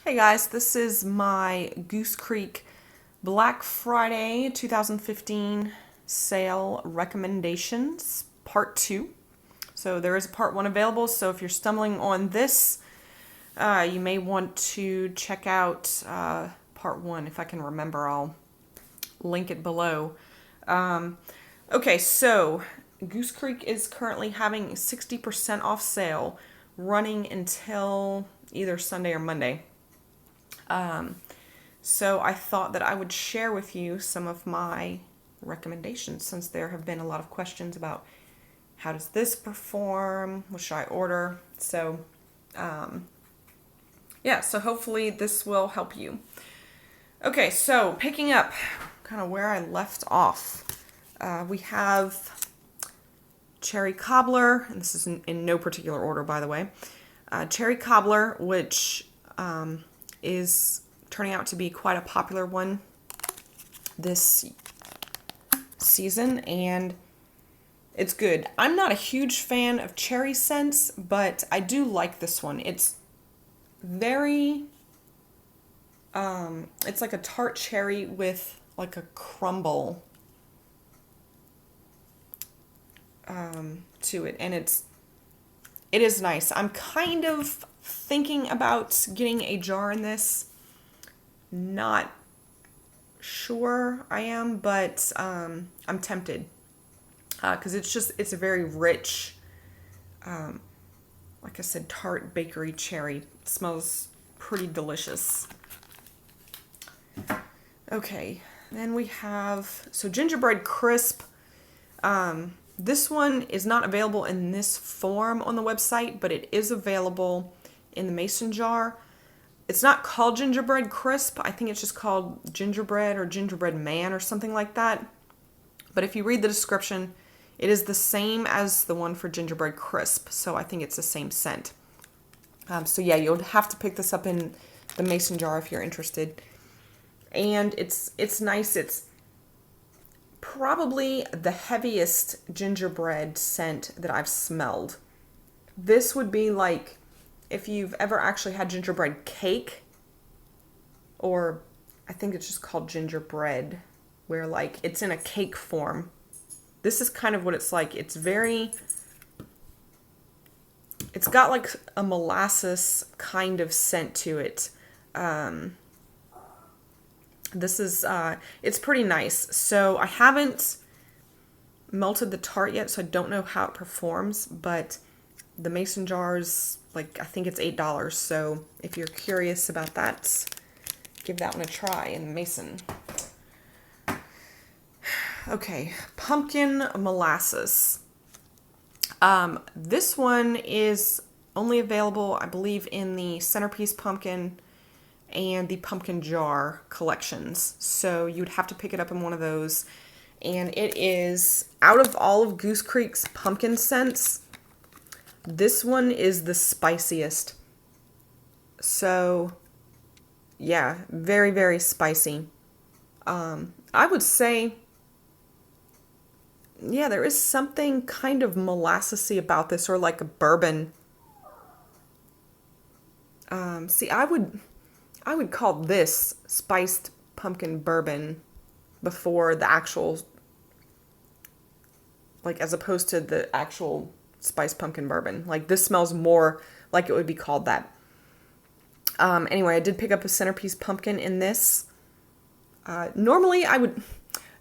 Hey guys, this is my Goose Creek Black Friday 2015 sale recommendations, part 2. So there is a part 1 available, so if you're stumbling on this, you may want to check out part 1. If I can remember, I'll link it below. Okay, so Goose Creek is currently having 60% off sale running until either Sunday or Monday. So I thought that I would share with you some of my recommendations since there have been a lot of questions about how does this perform, what should I order. So so hopefully this will help you. Okay, so picking up kind of where I left off, we have Cherry Cobbler, and this is in no particular order, by the way. Cherry Cobbler, which is turning out to be quite a popular one this season, and it's good. I'm not a huge fan of cherry scents, but I do like this one. It's very, it's like a tart cherry with like a crumble to it, and it is nice. I'm kind of thinking about getting a jar in this. Not sure I am, but I'm tempted because it's a very rich, like I said, tart bakery cherry. It smells pretty delicious. Okay, then we have Gingerbread Crisp. This one is not available in this form on the website, but it is available in the mason jar. It's not called Gingerbread Crisp. I think it's just called Gingerbread or Gingerbread Man or something like that. But if you read the description, it is the same as the one for Gingerbread Crisp. So I think it's the same scent. So yeah, you'll have to pick this up in the mason jar if you're interested. And it's nice. It's probably the heaviest gingerbread scent that I've smelled. This would be like if you've ever actually had gingerbread cake, or I think it's just called gingerbread, where like it's in a cake form. This is kind of what it's like. It's got like a molasses kind of scent to it. This is, it's pretty nice. So I haven't melted the tart yet, so I don't know how it performs, but the mason jars, like, I think it's $8. So if you're curious about that, give that one a try in the mason. Okay, pumpkin molasses. This one is only available, I believe, in the centerpiece pumpkin and the pumpkin jar collections. So you'd have to pick it up in one of those. And it is, out of all of Goose Creek's pumpkin scents, this one is the spiciest. So yeah, very, very spicy. I would say, yeah, there is something kind of molassesy about this, or like a bourbon. I would call this spiced pumpkin bourbon before the actual, like, as opposed to the actual spiced pumpkin bourbon. Like, this smells more like it would be called that. Anyway, I did pick up a centerpiece pumpkin in this. Normally I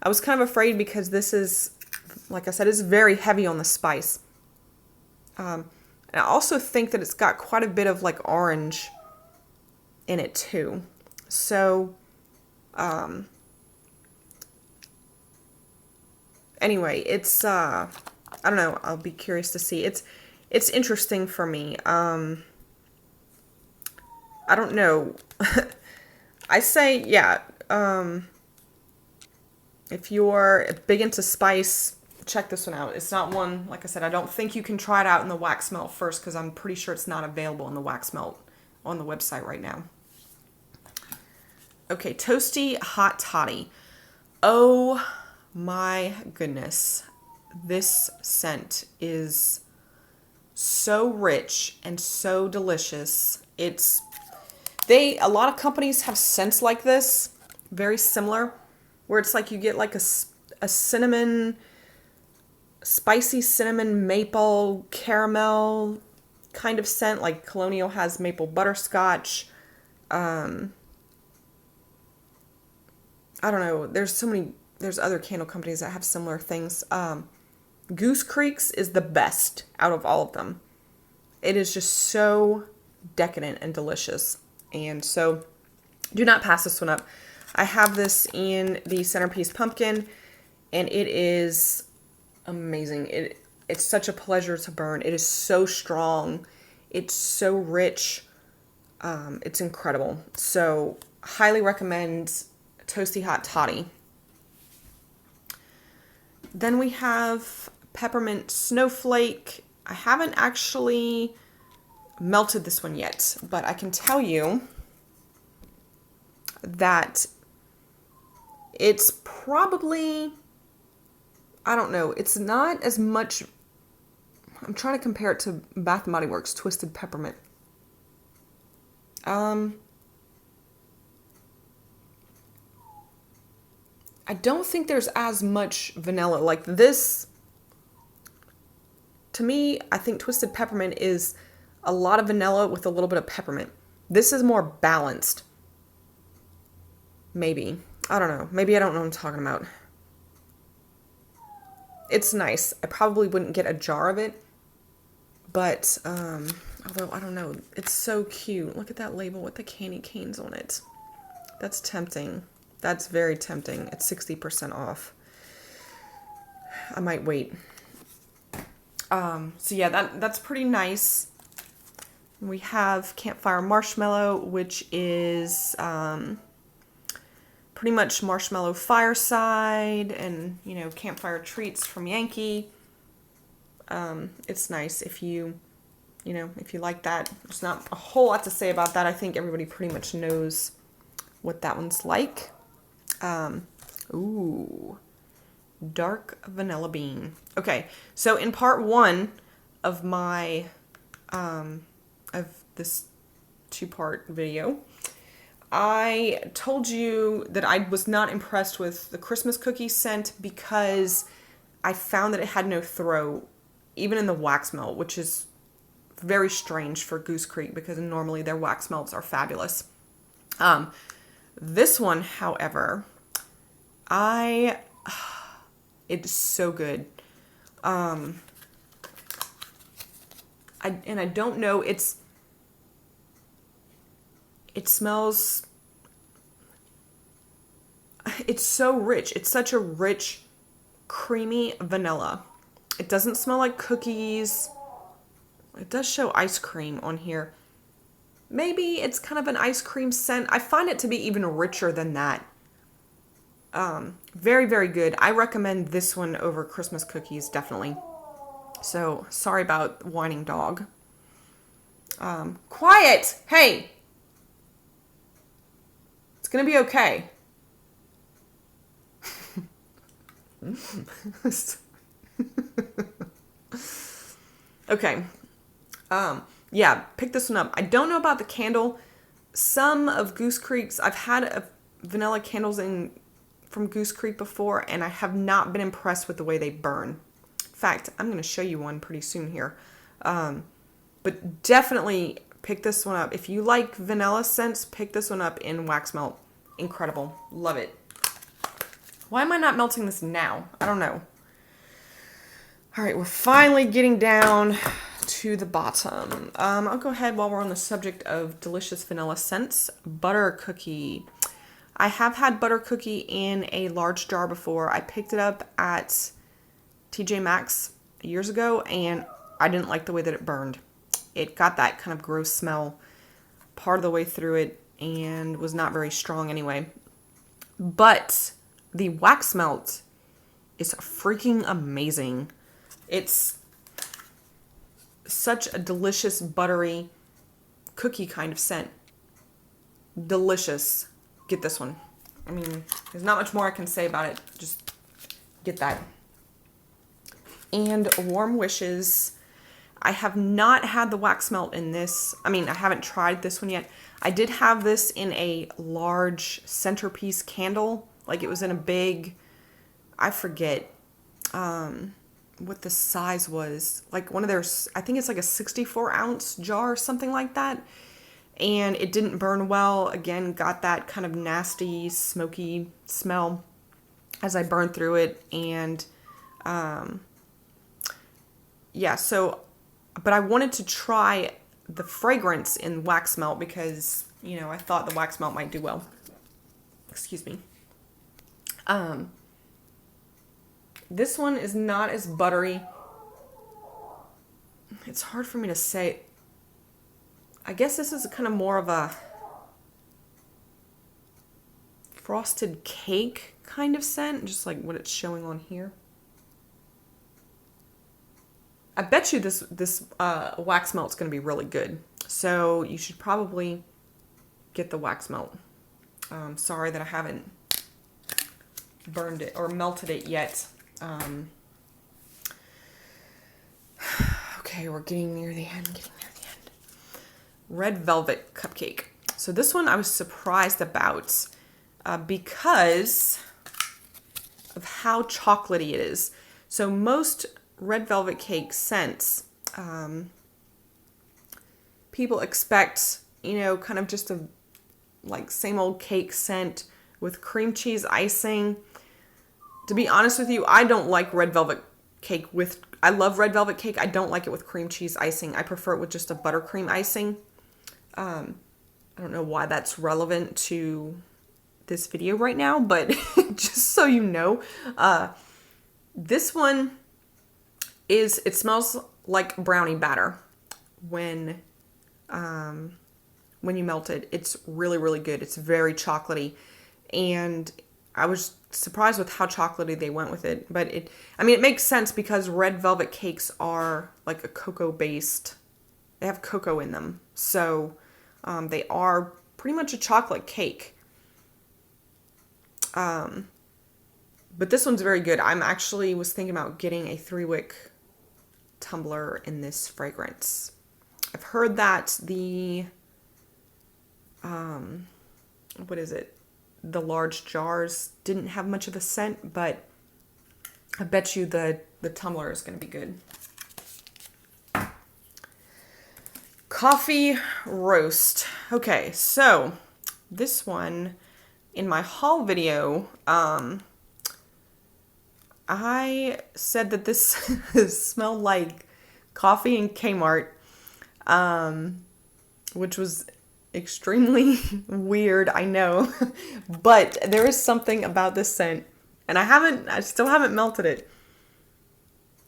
was kind of afraid because this is, like I said, is very heavy on the spice. And I also think that it's got quite a bit of like orange in it too. So, anyway, it's, I don't know, I'll be curious to see. It's interesting for me. I don't know. I say, yeah, if you're big into spice, check this one out. It's not one, like I said, I don't think you can try it out in the wax melt first because I'm pretty sure it's not available in the wax melt on the website right now. Okay, Toasty Hot Toddy. Oh my goodness. This scent is so rich and so delicious. A lot of companies have scents like this, very similar, where it's like you get like a cinnamon, spicy cinnamon maple caramel kind of scent, like Colonial has maple butterscotch. I don't know. There's other candle companies that have similar things. Goose Creek's is the best out of all of them. It is just so decadent and delicious. And so do not pass this one up. I have this in the Centerpiece Pumpkin, and it is amazing. It's such a pleasure to burn. It is so strong. It's so rich. It's incredible. So highly recommend Toasty Hot Toddy. Then we have Peppermint Snowflake. I haven't actually melted this one yet, but I can tell you that it's probably, I don't know, it's not as much. I'm trying to compare it to Bath & Body Works Twisted Peppermint. I don't think there's as much vanilla. Like this, to me, I think Twisted Peppermint is a lot of vanilla with a little bit of peppermint. This is more balanced. Maybe. I don't know. Maybe I don't know what I'm talking about. It's nice. I probably wouldn't get a jar of it. But, although, I don't know. It's so cute. Look at that label with the candy canes on it. That's tempting. That's very tempting. It's 60% off. I might wait. So yeah, that's pretty nice. We have Campfire Marshmallow, which is pretty much marshmallow fireside and, you know, campfire treats from Yankee. It's nice if you like that. There's not a whole lot to say about that. I think everybody pretty much knows what that one's like. Ooh, dark vanilla bean. Okay, so in part 1 of my of this 2-part video, I told you that I was not impressed with the Christmas cookie scent because I found that it had no throw, even in the wax melt, which is very strange for Goose Creek because normally their wax melts are fabulous. This one, however, it's so good. I don't know, it smells, it's so rich. It's such a rich, creamy vanilla. It doesn't smell like cookies. It does show ice cream on here. Maybe it's kind of an ice cream scent. I find it to be even richer than that. Very, very good. I recommend this one over Christmas cookies, definitely. So, sorry about whining dog. Quiet! Hey! It's gonna be okay. Okay. Yeah, pick this one up. I don't know about the candle. Some of Goose Creek's, I've had vanilla candles from Goose Creek before, and I have not been impressed with the way they burn. In fact, I'm going to show you one pretty soon here. But definitely pick this one up. If you like vanilla scents, pick this one up in wax melt. Incredible. Love it. Why am I not melting this now? I don't know. All right, we're finally getting down to the bottom. I'll go ahead while we're on the subject of delicious vanilla scents. Butter cookie. I have had butter cookie in a large jar before. I picked it up at TJ Maxx years ago, and I didn't like the way that it burned. It got that kind of gross smell part of the way through it and was not very strong anyway. But the wax melt is freaking amazing. It's such a delicious, buttery cookie kind of scent. Delicious. Get this one. I mean, there's not much more I can say about it. Just get that. And Warm Wishes. I have not had the wax melt in this. I mean, I haven't tried this one yet. I did have this in a large centerpiece candle. Like it was in a big, I forget what the size was. Like one of their, I think it's like a 64-ounce jar or something like that. And it didn't burn well. Again, got that kind of nasty, smoky smell as I burned through it. And yeah, so, but I wanted to try the fragrance in wax melt because, you know, I thought the wax melt might do well. Excuse me. This one is not as buttery. It's hard for me to say. I guess this is kind of more of a frosted cake kind of scent, just like what it's showing on here. I bet you this wax melt's going to be really good. So you should probably get the wax melt. Sorry that I haven't burned it or melted it yet. Okay, we're getting near the end, Red Velvet Cupcake. So this one I was surprised about because of how chocolatey it is. So most red velvet cake scents, people expect, you know, kind of just a like same old cake scent with cream cheese icing. To be honest with you, I don't like red velvet cake with, I love red velvet cake. I don't like it with cream cheese icing. I prefer it with just a buttercream icing. I don't know why that's relevant to this video right now, but just so you know, this one is, it smells like brownie batter when you melt it. It's really, really good. It's very chocolatey, and I was surprised with how chocolatey they went with it. But it makes sense because red velvet cakes are like a cocoa based. They have cocoa in them, so they are pretty much a chocolate cake. But this one's very good. I'm actually was thinking about getting a 3-wick tumbler in this fragrance. I've heard that the what is it? The large jars didn't have much of a scent, but I bet you the tumbler is going to be good. Coffee roast. Okay, so this one in my haul video, I said that this smelled like coffee in Kmart, which was extremely weird, I know, but there is something about this scent, and I still haven't melted it,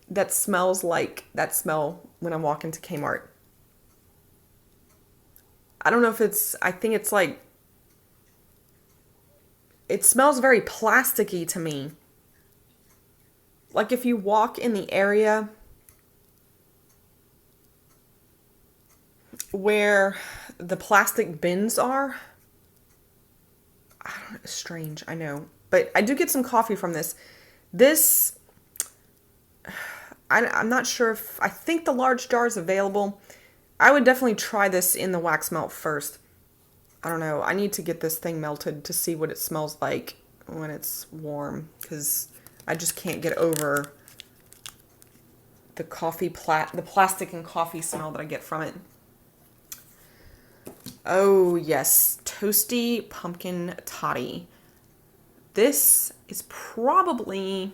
that smells like that smell when I walk into Kmart. I don't know if it's, I think it's like, it smells very plasticky to me. Like if you walk in the area where the plastic bins are, I don't know, it's strange, I know. But I do get some coffee from this. This, I'm not sure if, I think the large jar is available. I would definitely try this in the wax melt first. I don't know. I need to get this thing melted to see what it smells like when it's warm, because I just can't get over the the plastic and coffee smell that I get from it. Oh yes, Toasty Pumpkin Toddy. This is probably,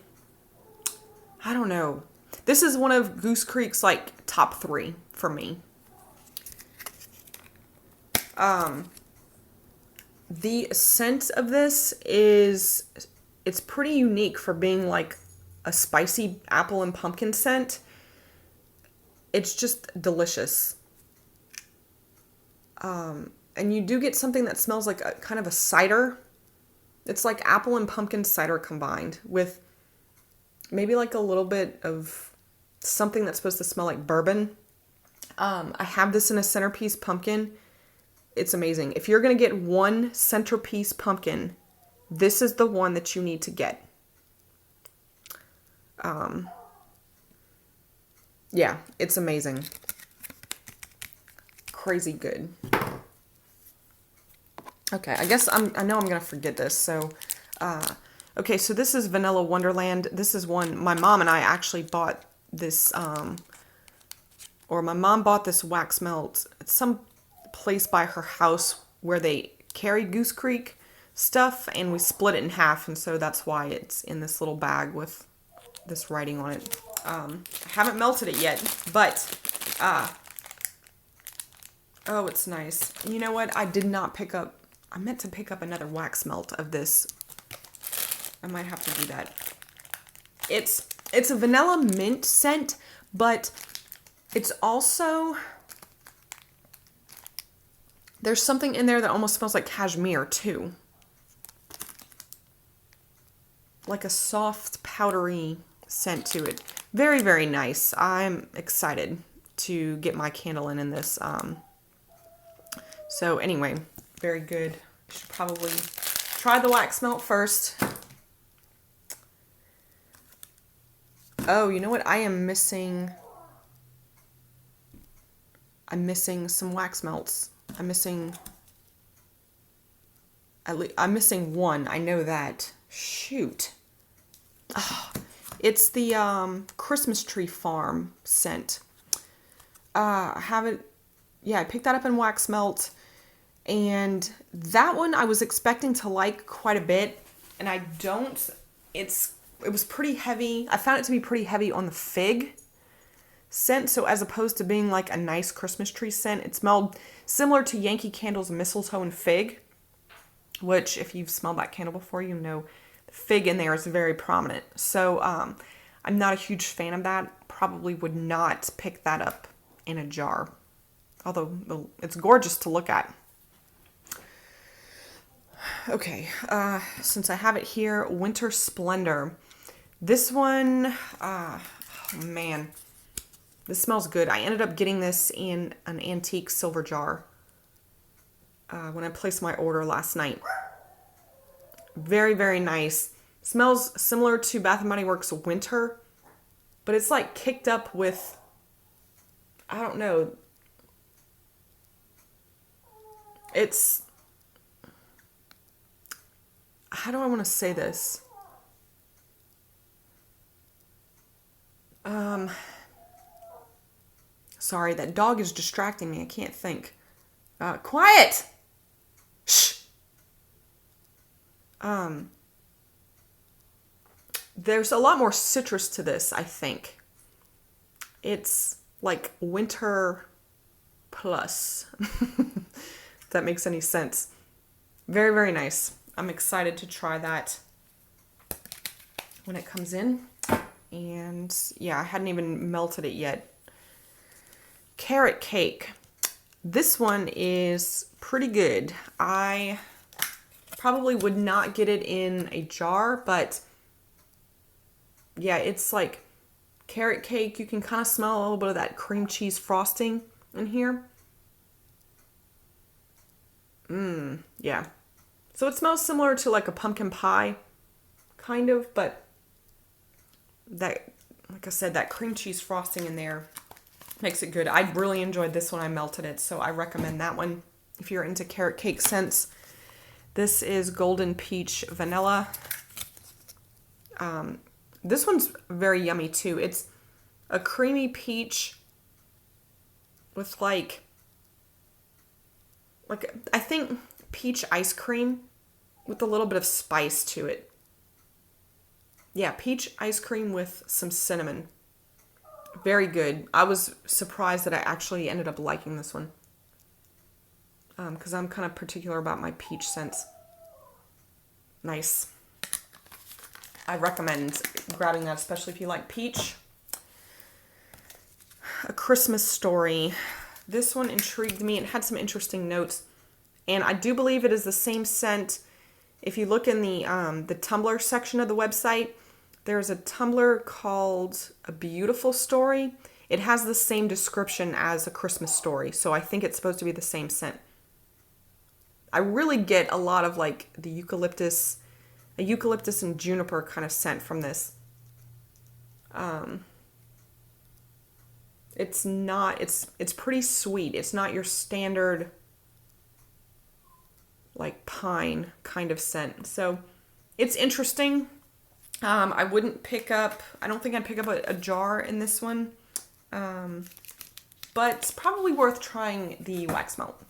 I don't know. This is one of Goose Creek's like top 3 for me. The scent of this is, it's pretty unique for being like a spicy apple and pumpkin scent. It's just delicious. And you do get something that smells like a kind of a cider. It's like apple and pumpkin cider combined with maybe like a little bit of something that's supposed to smell like bourbon. I have this in a centerpiece pumpkin. It's amazing. If you're going to get one centerpiece pumpkin, this is the one that you need to get. Yeah, it's amazing. Crazy good. Okay, I guess I know I'm gonna forget this. So, okay, so this is Vanilla Wonderland. This is one my mom and I actually bought this, or my mom bought this wax melt at some place by her house where they carry Goose Creek stuff, and we split it in half, and so that's why it's in this little bag with this writing on it. I haven't melted it yet, but oh, it's nice. You know what? I meant to pick up another wax melt of this. I might have to do that. It's a vanilla mint scent, but it's also, there's something in there that almost smells like cashmere too. Like a soft, powdery scent to it. Very, very nice. I'm excited to get my candle in this. So anyway, very good. I should probably try the wax melt first. Oh, you know what? I'm missing some wax melts. I'm missing one. I know that. Shoot. Oh, it's the Christmas Tree Farm scent. I haven't. Yeah, I picked that up in wax melt, and that one I was expecting to like quite a bit, and I don't. It was pretty heavy. I found it to be pretty heavy on the fig scent, so as opposed to being like a nice Christmas tree scent, it smelled similar to Yankee Candle's mistletoe and fig, which if you've smelled that candle before, you know the fig in there is very prominent. So I'm not a huge fan of that. Probably would not pick that up in a jar, although it's gorgeous to look at. Okay, since I have it here, Winter Splendor. This one, oh man, this smells good. I ended up getting this in an antique silver jar when I placed my order last night. Very, very nice. Smells similar to Bath & Body Works Winter, but it's like kicked up with, I don't know, it's, how do I want to say this? Sorry, that dog is distracting me. I can't think. Quiet! Shh! There's a lot more citrus to this, I think. It's like winter plus. If that makes any sense. Very, very nice. I'm excited to try that when it comes in. And yeah, I hadn't even melted it yet. Carrot cake. This one is pretty good. I probably would not get it in a jar, but yeah, it's like carrot cake. You can kind of smell a little bit of that cream cheese frosting in here. Yeah. So it smells similar to like a pumpkin pie, kind of, but that, like I said, that cream cheese frosting in there makes it good. I really enjoyed this when I melted it, so I recommend that one if you're into carrot cake scents. This is Golden Peach Vanilla. This one's very yummy too. It's a creamy peach with like I think peach ice cream with a little bit of spice to it. Yeah, peach ice cream with some cinnamon. Very good. I was surprised that I actually ended up liking this one. Because I'm kind of particular about my peach scents. Nice. I recommend grabbing that, especially if you like peach. A Christmas Story. This one intrigued me. It had some interesting notes. And I do believe it is the same scent. If you look in the Tumblr section of the website, there's a Tumblr called A Beautiful Story. It has the same description as A Christmas Story, so I think it's supposed to be the same scent. I really get a lot of like the eucalyptus and juniper kind of scent from this. It's not, it's pretty sweet. It's not your standard like pine kind of scent. So it's interesting. I wouldn't pick up, I don't think I'd pick up a jar in this one. But it's probably worth trying the wax melt.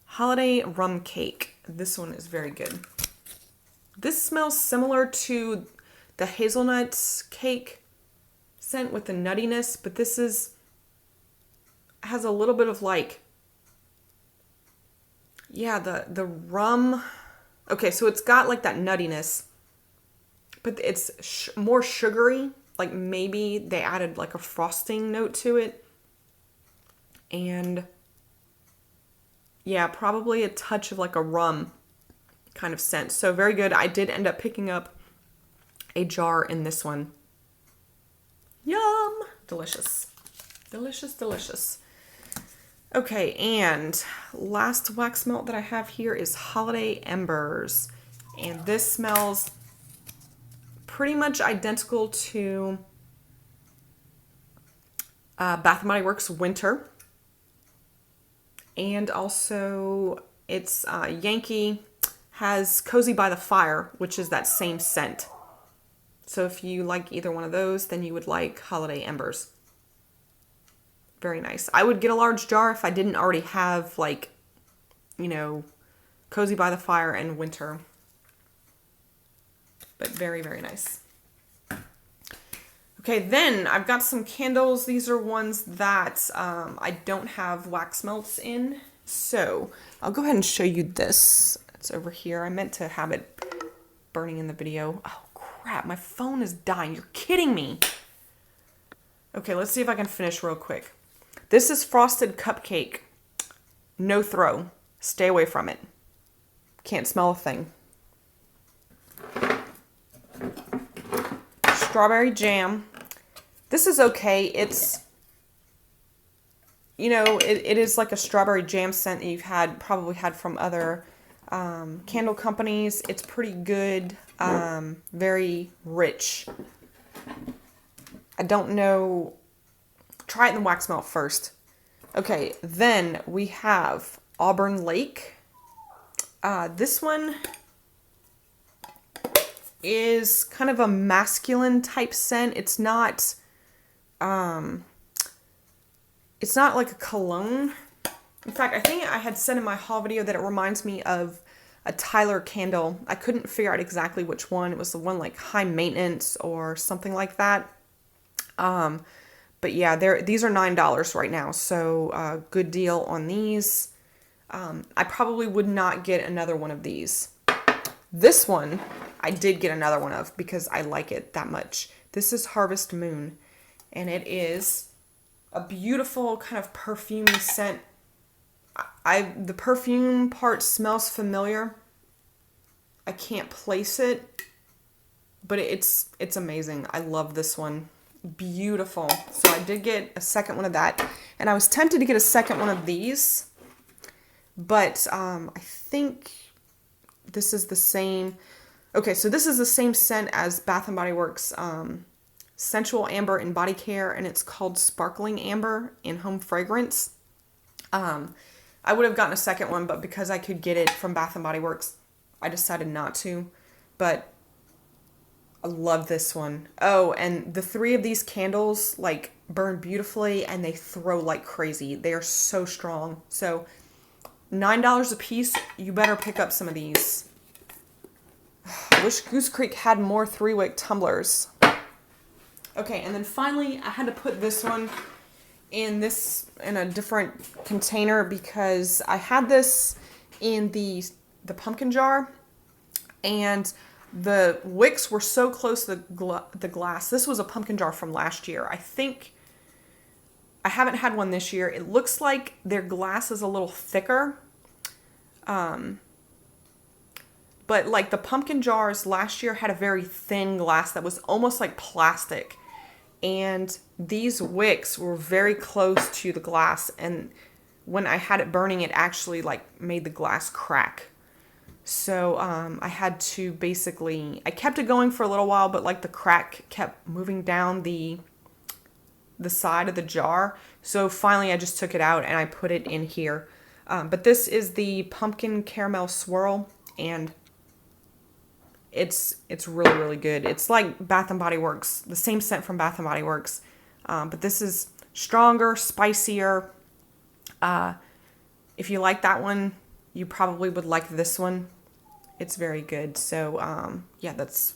Holiday Rum Cake. This one is very good. This smells similar to the hazelnut cake scent with the nuttiness, but this has a little bit of like, yeah, the rum. Okay, so it's got like that nuttiness, but it's more sugary. Like maybe they added like a frosting note to it. And yeah, probably a touch of like a rum kind of scent. So very good. I did end up picking up a jar in this one. Yum! Delicious. Delicious, delicious. Okay, and last wax melt that I have here is Holiday Embers. And this smells pretty much identical to Bath & Body Works Winter. And also it's Yankee has Cozy by the Fire, which is that same scent. So if you like either one of those, then you would like Holiday Embers. Very nice. I would get a large jar if I didn't already have like, you know, Cozy by the Fire and Winter. But very, very nice. Okay, then I've got some candles. These are ones that I don't have wax melts in. So I'll go ahead and show you this. It's over here. I meant to have it burning in the video. Oh, crap. My phone is dying. You're kidding me. Okay, let's see if I can finish real quick. This is Frosted Cupcake. No throw. Stay away from it. Can't smell a thing. Strawberry jam. This is okay. It's, you know, it is like a strawberry jam scent that you've probably had from other candle companies. It's pretty good. Very rich. I don't know. Try it in the wax melt first. Okay, then we have Auburn Lake. This one is kind of a masculine type scent. It's not like a cologne. In fact, I think I had said in my haul video that it reminds me of a Tyler candle. I couldn't figure out exactly which one. It was the one like High Maintenance or something like that. But yeah, these are $9 right now, so good deal on these. I probably would not get another one of these. This one, I did get another one of because I like it that much. This is Harvest Moon, and it is a beautiful kind of perfumey scent. The perfume part smells familiar. I can't place it, but it's amazing. I love this one. Beautiful. So I did get a second one of that, and I was tempted to get a second one of these, but I think this is the same. Okay, so this is the same scent as Bath & Body Works Sensual Amber in Body Care, and it's called Sparkling Amber in Home Fragrance. I would have gotten a second one, but because I could get it from Bath & Body Works, I decided not to. But I love this one. Oh, and the 3 of these candles like burn beautifully, and they throw like crazy. They are so strong. So $9 a piece. You better pick up some of these. I wish Goose Creek had more 3-wick tumblers. Okay, and then finally I had to put this one in a different container because I had this in the pumpkin jar, and the wicks were so close to the glass. This was a pumpkin jar from last year. I think I haven't had one this year. It looks like their glass is a little thicker. But like the pumpkin jars last year had a very thin glass that was almost like plastic. And these wicks were very close to the glass. And when I had it burning, it actually like made the glass crack. So I had to I kept it going for a little while, but like the crack kept moving down the the side of the jar. So finally I just took it out and I put it in here. But this is the pumpkin caramel swirl, and it's really, really good. It's like Bath and Body Works, the same scent from Bath and Body Works. But this is stronger, spicier. If you like that one, you probably would like this one. It's very good. So yeah, that's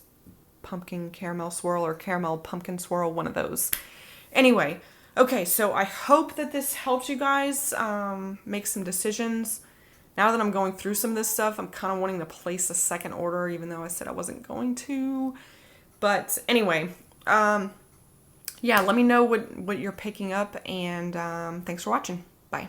pumpkin caramel swirl or caramel pumpkin swirl, one of those. Anyway, okay, so I hope that this helps you guys make some decisions. Now that I'm going through some of this stuff, I'm kind of wanting to place a second order, even though I said I wasn't going to. But anyway, yeah, let me know what you're picking up, and thanks for watching. Bye.